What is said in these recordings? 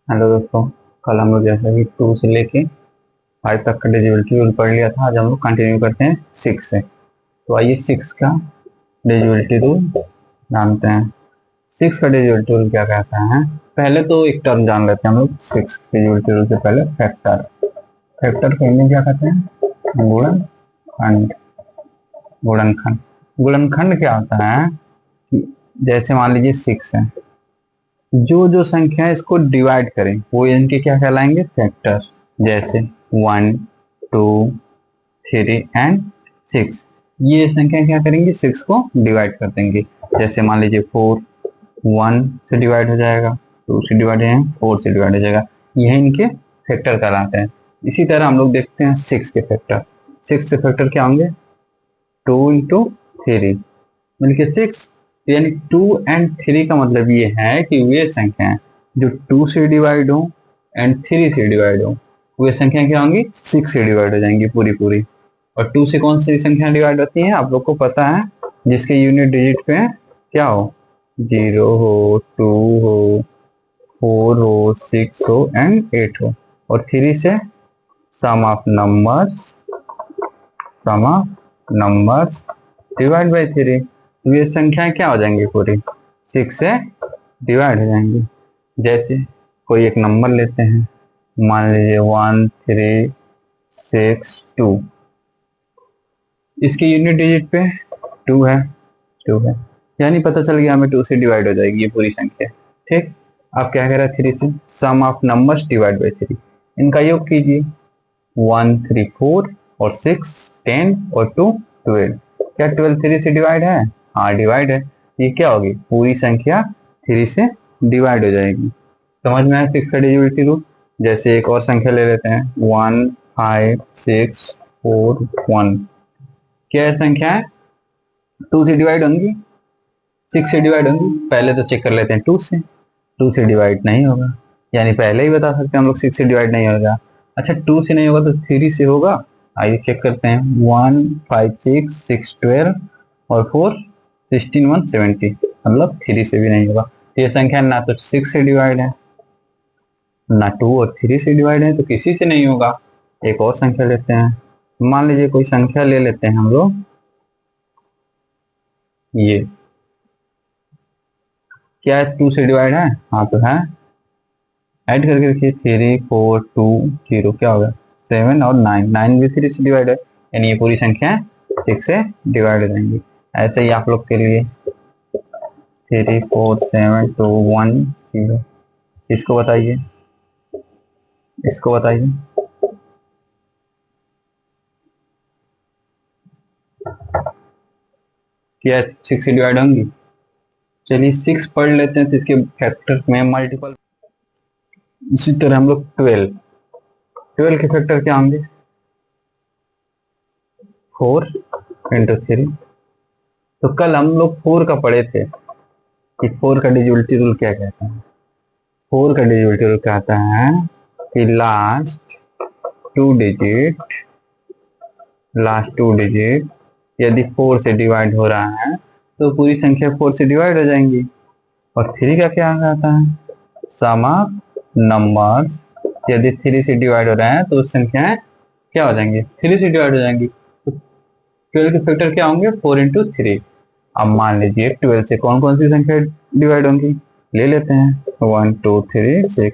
Hello दोस्तों। कल हम लोग जैसा कि 2 से लेके 5 तक का डिजिबिलिटी रूल पढ़ लिया था। आज हम लोग कंटिन्यू करते हैं 6 से। तो आइए 6 का डिजिबिलिटी रूल जानते हैं। 6 का डिजिबिलिटी रूल क्या कहता है? पहले तो एक टर्म जान लेते हैं हम लोग। 6 डिजिबिलिटी रूल से पहले फैक्टर। फैक्टर को हिंदी में क्या कहते हैं? गुणनखंड। गुणनखंड गुणनखंड क्या होता है कि जैसे मान लीजिए 6 है, जो जो संख्या है इसको डिवाइड करें वो इनके क्या कहलाएंगे? फैक्टर। जैसे 1, 2, 3 एंड 6। ये संख्या क्या करेंगे? 6 को डिवाइड कर देंगे। जैसे मान लीजिए 4 1 से डिवाइड हो जाएगा, 2 से डिवाइड है, 4 से डिवाइड हो जाएगा। यह इनके फैक्टर कहलाते हैं। इसी तरह हम लोग देखते हैं 6 के फैक्टर। 6 के फैक्टर क्या होंगे? 2 इंटू 3 मिलके 6। यानी 2 एंड 3 का मतलब ये है कि वे संख्या जो 2 से डिवाइड हो एंड 3 से डिवाइड हो, वे संख्या क्या होंगी? 6 से डिवाइड हो जाएंगी पूरी पूरी। और 2 से कौन सी संख्या डिवाइड होती है आप लोग को पता है? जिसके यूनिट डिजिट पे क्या हो? 0 हो, 2 हो, 4 हो, 6 हो एंड 8 हो। और 3 से sum of numbers, sum of numbers divide by 3। ये संख्याएं क्या हो जाएंगी? पूरी 6 से डिवाइड हो जाएंगी। जैसे कोई एक नंबर लेते हैं, मान लीजिए 1 3 6 2। इसकी यूनिट डिजिट पे 2 है, 2 है। यानी पता चल गया हमें 2 से डिवाइड हो जाएगी ये पूरी संख्या। ठीक। अब क्या कह रहा है? 3 से sum of numbers divide by 3। इनका योग कीजिए। 1 3 4 और 6 10 और 2 12। क्या 12 3 से डिवाइड है? हाँ डिवाइड है। ये क्या होगी? पूरी संख्या 3 से डिवाइड हो जाएगी। समझ में आया 6 का डिविजिबिलिटी रूल? जैसे एक और संख्या ले लेते हैं, 1 5 6 4 1। क्या है संख्या है? 2 से डिवाइड होंगी, 6 से डिवाइड होंगी। पहले तो चेक कर लेते हैं 2 से। 2 से डिवाइड नहीं होगा, यानी पहले ही बता सकते हैं हम लोग 6 से डिवाइड नहीं होगा। अच्छा 2 से नहीं होगा तो 3 से होगा। आइए चेक करते हैं। 1 5 6 6 12 और 4 16 1 70, मतलब 3 से भी नहीं होगा। तो ये संख्या ना तो 6 से डिवाइड है, ना 2 और 3 से डिवाइड है, तो किसी से नहीं होगा। एक और संख्या लेते हैं। मान लीजिए कोई संख्या ले लेते हैं हम लोग, ये क्या है? 2 से डिवाइड है? हाँ तो है। ऐड करके देखिए, 3 4 2 0 क्या होगा? 7 और 9। 9 भी 3 से डिवाइड है, यानी ये पूरी संख्या 6 से डिवाइड हो जाएंगी। ऐसे ही आप लोग के लिए 3 4 7 2 1 0। इसको बताइए, इसको बताइए। क्या 6 से डिवाइड होंगी? चलिए 6 पढ़ लेते हैं तो इसके फैक्टर में मल्टीपल। इसी तरह हम लोग 12, 12 के फैक्टर क्या होंगे? 4 इंटू 3। तो कल हम लोग 4 का पढ़े थे कि 4 का डिजिबिलिटी रूल क्या कहता है। 4 का डिजिबिलिटी रूल कहता है कि लास्ट टू डिजिट यदि 4 से डिवाइड हो रहा है तो पूरी संख्या 4 से डिवाइड हो जाएंगी। और 3 का क्या कहता है? सम ऑफ नंबर्स यदि 3 से डिवाइड हो रहा है तो संख्याएं क्या हो जाएंगी? 3 से डिवाइड हो जाएंगी। तो 12 के फैक्टर क्या होंगे? 4 इंटू 3। अब मान लीजिए 12 से कौन कौन सी संख्या डिवाइड होंगी? ले लेते हैं। 1 2 3 6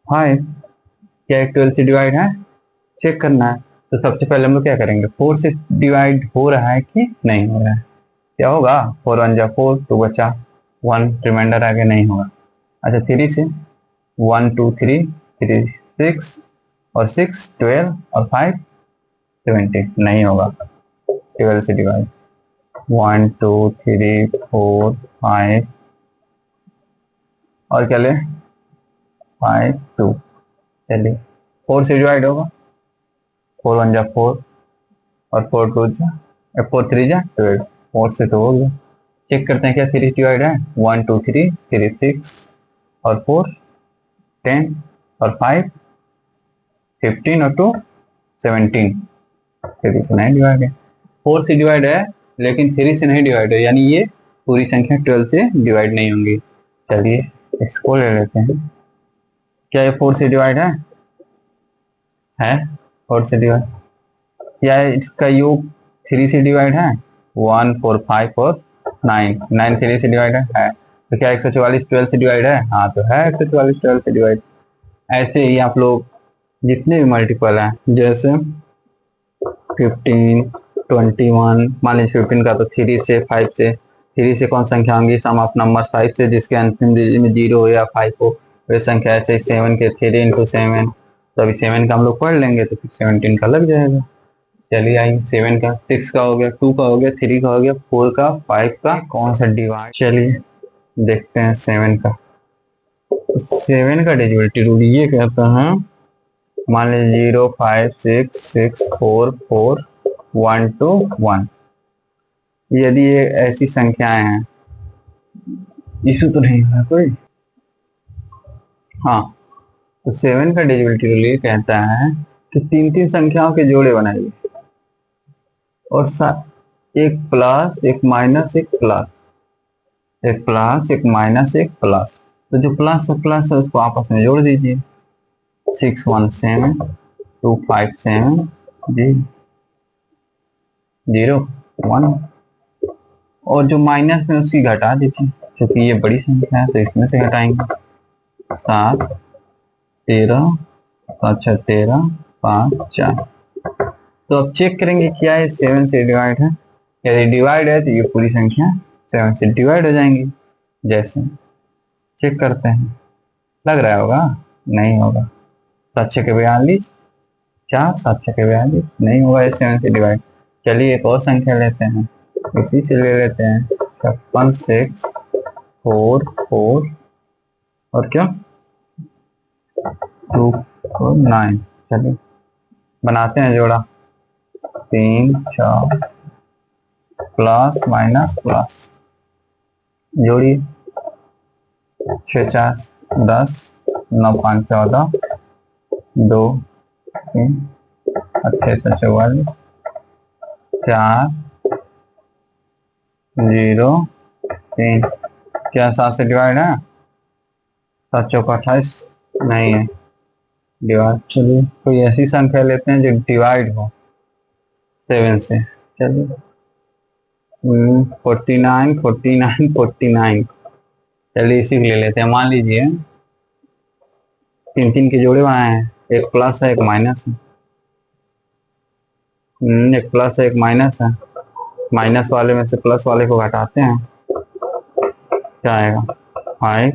5। क्या 12 से डिवाइड है? चेक करना है। तो सबसे पहले हम लोग क्या करेंगे? 4 से डिवाइड हो रहा है कि नहीं हो रहा है। क्या होगा? 4 1 जा 4, 2 बचा 1, रिमाइंडर आगे नहीं होगा। अच्छा 3 से 1 2 3 3 6 और 6 12 और 5 70, नहीं होगा 12 से डिवाइड। 1 2 3 4 5 और क्या ले? 5 2। चलिए 4 से डिवाइड होगा। 4 1 जा 4 और 4 2 जा 4 3 जा 12। 4 से तो हो गया। चेक करते हैं क्या 3 डिवाइड है? 1 2 3 3 6 और 4 10 और 5 15 और 2 17। 3 से नहीं डिवाइड है। 4 से डिवाइड है लेकिन 3 से नहीं डिवाइड है, यानी ये पूरी संख्या 12 से डिवाइड नहीं होंगी। चलिए इसको ले लेते हैं। क्या ये 4 से डिवाइड है 4 से डिवाइड? क्या इसका योग 3 से डिवाइड है? 1 4 5 और 9 9 3 से डिवाइड है। तो क्या 144 12 से डिवाइड है? हाँ तो है 144 12 से डिवाइड। ऐसे ही आप लोग जितने भी मल्टीपल हैं, जैसे 15 21, मान लीजिए 15 का तो 3 से 5 से, 3 से कौन संख्या होंगी सम ऑफ नंबर 5 से जिसके अंतिम डिजिट में 0 हो या 5 हो, वे संख्या ऐसे 7 के 3 इंटू 7, तो अभी 7 का हम लोग पढ़ लेंगे तो फिर 17 का लग जाएगा। चलिए आई 7 का, 6 का हो गया, 2 का हो गया, 3 का हो गया, 4 का, 5 का कौन सा डिवाइड। चलिए देखते हैं 7 का। 7 का डिजिबिलिटी रूल ये कहता है, मान लीजिए 0 5 6 6 4 4 1 2 1, यदि ये ऐसी संख्याएं हैं, इशू तो नहीं है कोई। हाँ, तो 7 का डिजिबिलिटी रूल ये कहता है कि 3 संख्याओं के जोड़े बनाइए और एक प्लस एक माइनस एक प्लस, एक प्लस एक माइनस एक प्लस, तो जो प्लस है उसको आपस में जोड़ दीजिए। 6 1 7 2 5 7 0 1, और जो माइनस में उसकी घटा दीजिए क्योंकि ये बड़ी संख्या है तो इसमें से घटाएंगे। 7 13 7 6 13 5 4। तो अब चेक करेंगे क्या ये 7 से डिवाइड है। यदि डिवाइड है तो ये पूरी संख्या 7 से डिवाइड हो जाएंगी। जैसे चेक करते हैं, लग रहा होगा, नहीं होगा। 7 6 42, 4 7 6 42 नहीं होगा ये 7 से डिवाइड। चलिए एक और संख्या लेते हैं, इसी से ले लेते हैं 56 6 4 4 और क्या 2 4 9। चलिए बनाते हैं जोड़ा, 3 4 प्लस माइनस प्लस, जोड़िए 6 4 10 9 5 14 2 3 6 7 44 4 0 3। क्या 7 से डिवाइड है? 7 चौका 28 नहीं है डिवाइड। चलिए कोई ऐसी संख्या लेते हैं जो डिवाइड हो 7 से। चलिए 49 49 49। चलिए इसी को ले लेते हैं। मान लीजिए 3 के जोड़े बनाए हैं, एक प्लस है एक माइनस है। एक प्लस है एक माइनस है, माइनस वाले में से प्लस वाले को घटाते हैं, क्या आएगा 5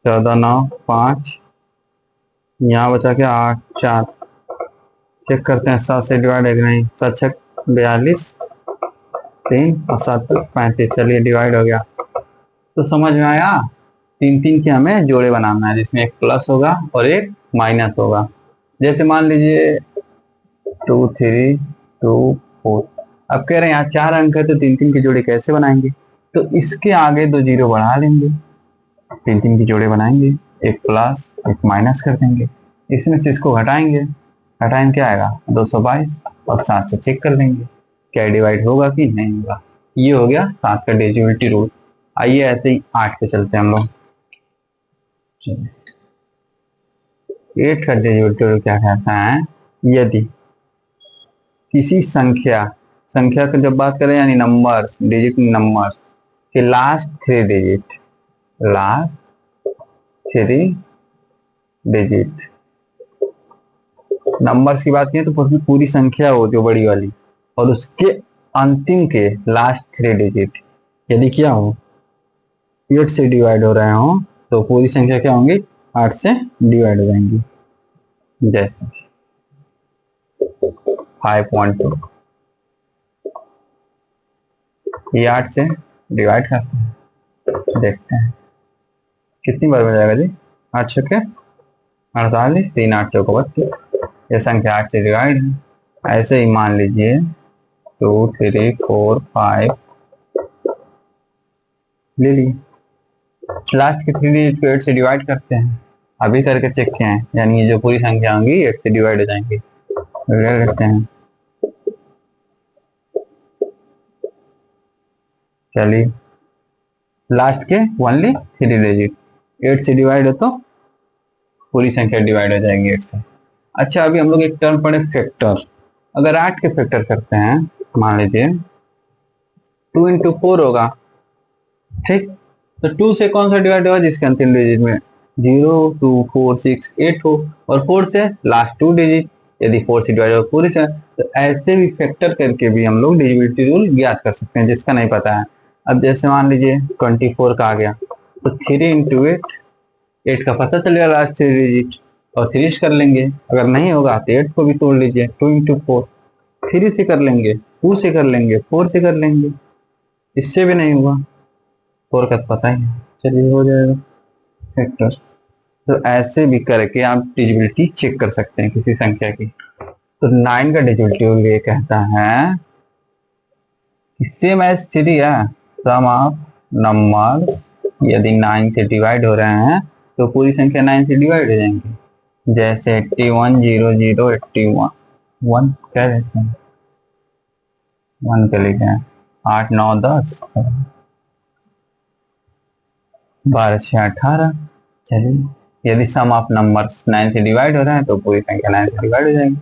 14 9 5, यहाँ बचा के 8 4। चेक करते हैं 7 से डिवाइड है कि नहीं। 7 6 42 3 और 7 35। चलिए डिवाइड हो गया। तो समझ में आया, 3 के हमें जोड़े बनाना है जिसमें एक प्लस होगा और एक माइनस होगा। जैसे मान लीजिए 2 3 2 4। अब कह रहे हैं यहाँ 4 अंक है तो 3 के जोड़े कैसे बनाएंगे, तो इसके आगे 2 जीरो बढ़ा लेंगे, 3 के जोड़े बनाएंगे, एक प्लस एक माइनस कर देंगे, इसमें से इसको घटाएंगे, घटाएंगे क्या आएगा 222 और 7 से चेक कर लेंगे क्या डिवाइड होगा कि नहीं होगा। ये हो गया 7 का डिविजिबिलिटी रूल। आइए ऐसे ही 8 पे चलते हैं हम लोग। 8 का डिविजिबिलिटी रूल क्या कहता है, यदि किसी संख्या की जब बात करें यानी नंबर्स, डिजिट नंबर्स के last 3 digit, last 3 digit numbers की बात करें तो पूरी संख्या हो जो बड़ी वाली, और उसके अंतिम के लास्ट 3 डिजिट यदि क्या हो 8 से डिवाइड हो रहे हो तो पूरी संख्या क्या होंगी 8 से डिवाइड हो जाएंगी। जैसे 5.2 ये 8 से डिवाइड करते हैं, देखते हैं कितनी बार हो जाएगा जी। 8 छक्के 48, 3 8 चौको 32, ये संख्या 8 से डिवाइड है। ऐसे ही मान लीजिए 2 3 4 5 ले लिए, लास्ट के 3 डिजिट को 8 से डिवाइड करते हैं। अभी करके चेक किए हैं, यानी ये जो पूरी संख्या होंगी 8 से डिवाइड हो जाएंगी। करते हैं, चलिए लास्ट के ओनली 3 डिजिट 8 से डिवाइड हो तो पूरी संख्या डिवाइड हो जाएगी 8 से। अच्छा, अभी हम लोग एक टर्म पढ़े फैक्टर। अगर 8 के फैक्टर करते हैं, मान लीजिए 2 इंटू 4 होगा, ठीक। तो 2 से कौन सा डिवाइड होगा? जिसके अंतिम डिजिट में 0 2 4 6 8 हो, और 4 से लास्ट 2 डिजिट। यदि 4 से डिवाइड होगा पूरी से, तो ऐसे भी फैक्टर करके भी हम लोग डिविजिबिलिटी रूल ज्ञात कर सकते हैं, जिसका नहीं पता है। अब जैसे मान लीजिए 24 का आ गया, तो 3 इंटू 8 का पता चलेगा लास्ट 3 डिजिट, और 3 से कर लेंगे। अगर नहीं होगा तो 8 को भी तोड़ लीजिए, 2 इंटू 4, 3 से कर लेंगे, 2 से कर लेंगे, 4 से कर लेंगे, इससे भी नहीं होगा, 4 का तो पता ही है, चलिए हो जाएगा फैक्टर। तो ऐसे भी करके आप डिजिबिलिटी चेक कर सकते हैं किसी संख्या की। तो 9 का डिजिबिलिटी रूल ये कहता है कि सेम एज 3 है, सम ऑफ नंबर्स यदि 9 से डिवाइड हो रहे हैं तो पूरी संख्या 9 से डिवाइड हो जाएंगी। जैसे 81 0 0 81 1 क्या रहते हैं, 1 के लिखे हैं, 8 9 10 12 6 18। चलिए, यदि सम ऑफ नंबर्स 9 से डिवाइड हो रहे हैं तो पूरी संख्या 9 से डिवाइड हो जाएगी।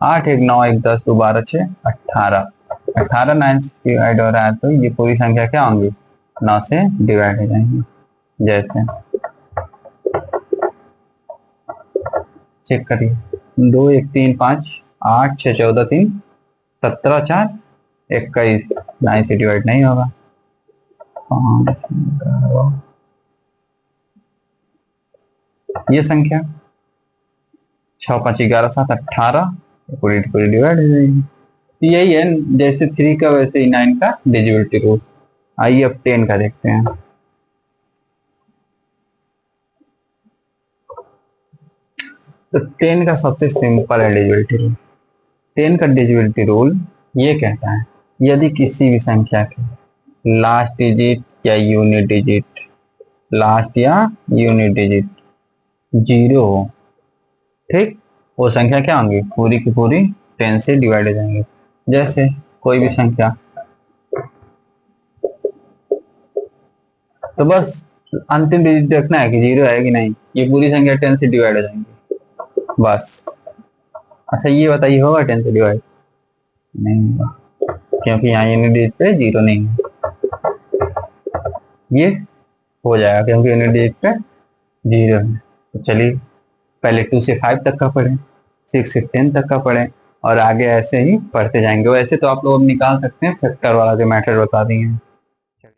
8 1 9 1 10 2 12 6 18, 18 9 से डिवाइड हो रहा है तो ये पूरी संख्या क्या होंगी? 9 से डिवाइड हो जाएंगी। जैसे चेक करिए, 2 1 3 5 8 6 14 3 17 4 21, 9 से डिवाइड नहीं होगा। ये संख्या 6 5 11 7 18 पूरी पूरी डिवाइड हो जाएगी। यही है, जैसे 3 का वैसे ही 9 का डिजिबिलिटी रूल। आइए अब 10 का देखते हैं। तो 10 का सबसे सिंपल है डिजिबिलिटी रूल। 10 का डिजिबिलिटी रूल ये कहता है, यदि किसी भी संख्या के लास्ट डिजिट या यूनिट डिजिट, लास्ट या यूनिट डिजिट 0 हो, ठीक, वो संख्या क्या होंगी? पूरी की पूरी 10 से डिवाइड हो जाएंगे। जैसे कोई भी संख्या, तो बस अंतिम डिजिट देखना है कि 0 है कि नहीं, ये पूरी संख्या 10 से डिवाइड हो जाएंगी बस। अच्छा ये बताइए, होगा 10 से डिवाइड? नहीं होगा, क्योंकि यहाँ यूनिट डिजिट पे 0 नहीं है। ये हो जाएगा क्योंकि यूनिट डिजिट पे 0 है। तो चलिए, पहले 2 से 5 तक का पढ़ें, 6 से 10 तक का पढ़ें, और आगे ऐसे ही पढ़ते जाएंगे। वैसे तो आप लोग निकाल सकते हैं, फैक्टर वाला जो मैथड बता दिए हैं।